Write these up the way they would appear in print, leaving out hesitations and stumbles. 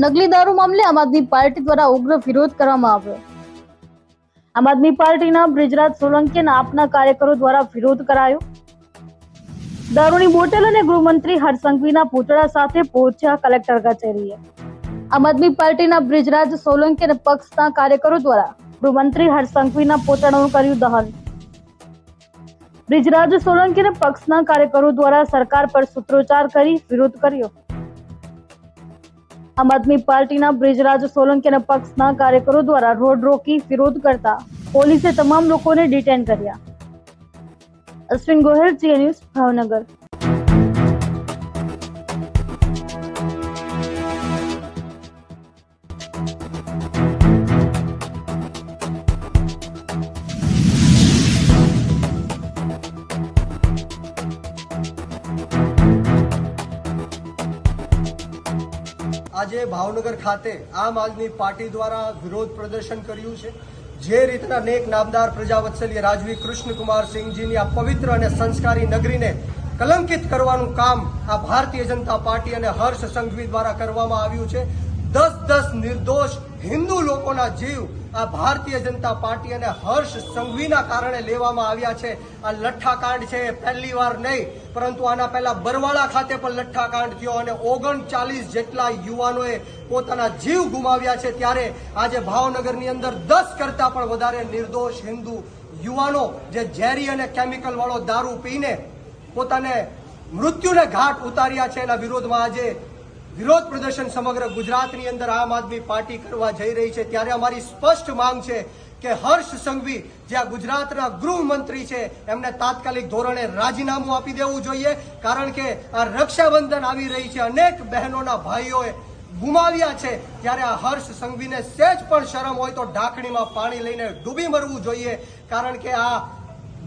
નકલી દારૂ મામલે આમ આદમી પાર્ટી દ્વારા ઉગ્ર વિરોધ કરવામાં આવ્યો। આમ આદમી પાર્ટીના બ્રિજરાજ સોલંકી અને આપના કાર્યકરો દ્વારા વિરોધ કરાયો। દારૂની બોટલ અને ગૃહમંત્રી હર્ષ સંઘવીના પૂતળા સાથે પહોંચ્યા કલેક્ટર કચેરીએ। આમ આદમી પાર્ટીના બ્રિજરાજ સોલંકી અને પક્ષના કાર્યકરો દ્વારા ગૃહમંત્રી હર્ષ સંઘવીના પૂતળાનું કર્યું દહન। બ્રિજરાજ સોલંકી અને પક્ષના કાર્યકરો દ્વારા સરકાર પર સૂત્રોચ્ચાર કરી વિરોધ કર્યો। આમ આદમી પાર્ટીના બ્રિજરાજ સોલંકી અને પક્ષના કાર્યકરો દ્વારા રોડ રોકી વિરોધ કરતા પોલીસે તમામ લોકોને ડિટેન કર્યા। અશ્વિન ગોહિલ, જીએ ન્યૂઝ, ભાવનગર। આજે ભાવનગર ખાતે આમ આદમી પાર્ટી દ્વારા વિરોધ પ્રદર્શન કર્યું છે। જે રીતના નેક નામદાર પ્રજાવત્સલ્ય રાજવી કૃષ્ણકુમાર સિંહજીની આ પવિત્ર અને સંસ્કારી નગરીને કલંકિત કરવાનું કામ આ ભારતીય જનતા પાર્ટી અને હર્ષ સંઘવી દ્વારા કરવામાં આવ્યું છે। 10 નિર્દોષ હિન્દુ લોકોના જીવ આ ભારતીય જનતા પાર્ટી અને હર્ષ સંઘવીના કારણે લેવામાં આવ્યા છે। આ લઠ્ઠાકાંડ છે પહેલી વાર નહીં, પરંતુ આના પહેલા બરવાળા ખાતે પણ લઠ્ઠાકાંડ થયો અને 39 જેટલા યુવાનોએ પોતાના જીવ ગુમાવ્યા છે। ત્યારે આજે ભાવનગરની અંદર 10 કરતા પણ વધારે નિર્દોષ હિન્દુ યુવાનો જે ઝેરી અને કેમિકલ વાળો દારૂ પીને પોતાને મૃત્યુને ઘાટ ઉતાર્યા છે, એના વિરોધમાં આજે વિરોધ પ્રદર્શન સમગ્ર ગુજરાતની અંદર આમ આદમી પાર્ટી કરવા જઈ રહી છે। ત્યારે અમારી સ્પષ્ટ માંગ છે કે હર્ષ સંઘવી જે આ ગુજરાતના ગૃહમંત્રી છે એમને તાત્કાલિક ધોરણે રાજીનામું આપી દેવું જોઈએ, કારણ કે આ રક્ષાબંધન આવી રહી છે, અનેક બહેનોના ભાઈઓએ ગુમાવ્યા છે। ત્યારે આ હર્ષ સંઘવીને સહેજ પણ શરમ હોય તો ઢાંકણીમાં પાણી લઈને ડૂબી મરવું જોઈએ, કારણ કે આ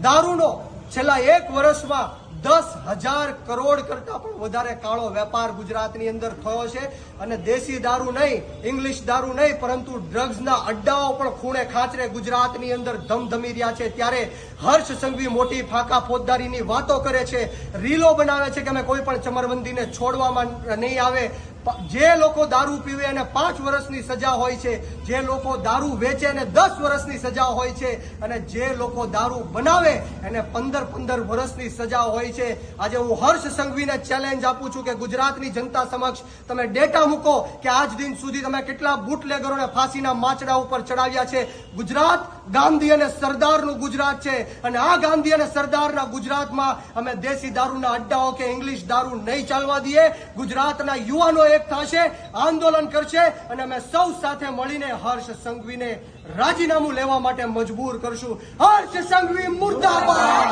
દારૂનો છેલ્લા 1 વર્ષમાં 10,000 કરોડ કરતા પણ વધારે કાળો વેપાર ગુજરાતની અંદર થયો છે। અને દેશી દારૂ નહીં, ઇંગ્લિશ દારૂ નહીં, પરંતુ ડ્રગ્સના અડ્ડાઓ પણ ખૂણે ખાંચરે ગુજરાતની અંદર ધમધમી રહ્યા છે। ત્યારે હર્ષ સંઘવી મોટી ફાંકા ફોજદારીની વાતો કરે છે, રીલો બનાવે છે કે અમે કોઈ પણ ચમરબંધીને છોડવામાં નહીં આવે। જે લોકો દારૂ પીવે એને 5 વર્ષની સજા હોય છે, જે લોકો દારૂ વેચે એને 10 વર્ષની સજા હોય છે, અને જે લોકો દારૂ બનાવે એને 15 વર્ષની સજા હોય છે। આજે હું હર્ષ સંઘવીને ચેલેન્જ આપું છું કે ગુજરાતની જનતા સમક્ષ તમે ડેટા મૂકો કે આજ દિન સુધી તમે કેટલા બુટલેગરોને ફાંસીના માચડા ઉપર ચડાવ્યા છે। ગુજરાત ગાંધી અને સરદારનું ગુજરાત છે, અને આ ગાંધી અને સરદારના ગુજરાતમાં અમે દેશી દારૂના અડ્ડાઓ કે ઇંગ્લિશ દારૂ નહીં ચાલવા દઈએ। ગુજરાતના યુવાનો એક થશે, આંદોલન કરશે, અને અમે સૌ સાથે મળીને હર્ષ સંઘવીને રાજીનામું લેવા માટે મજબૂર કરશું। હર્ષ સંઘવી મુર્દાબાદ!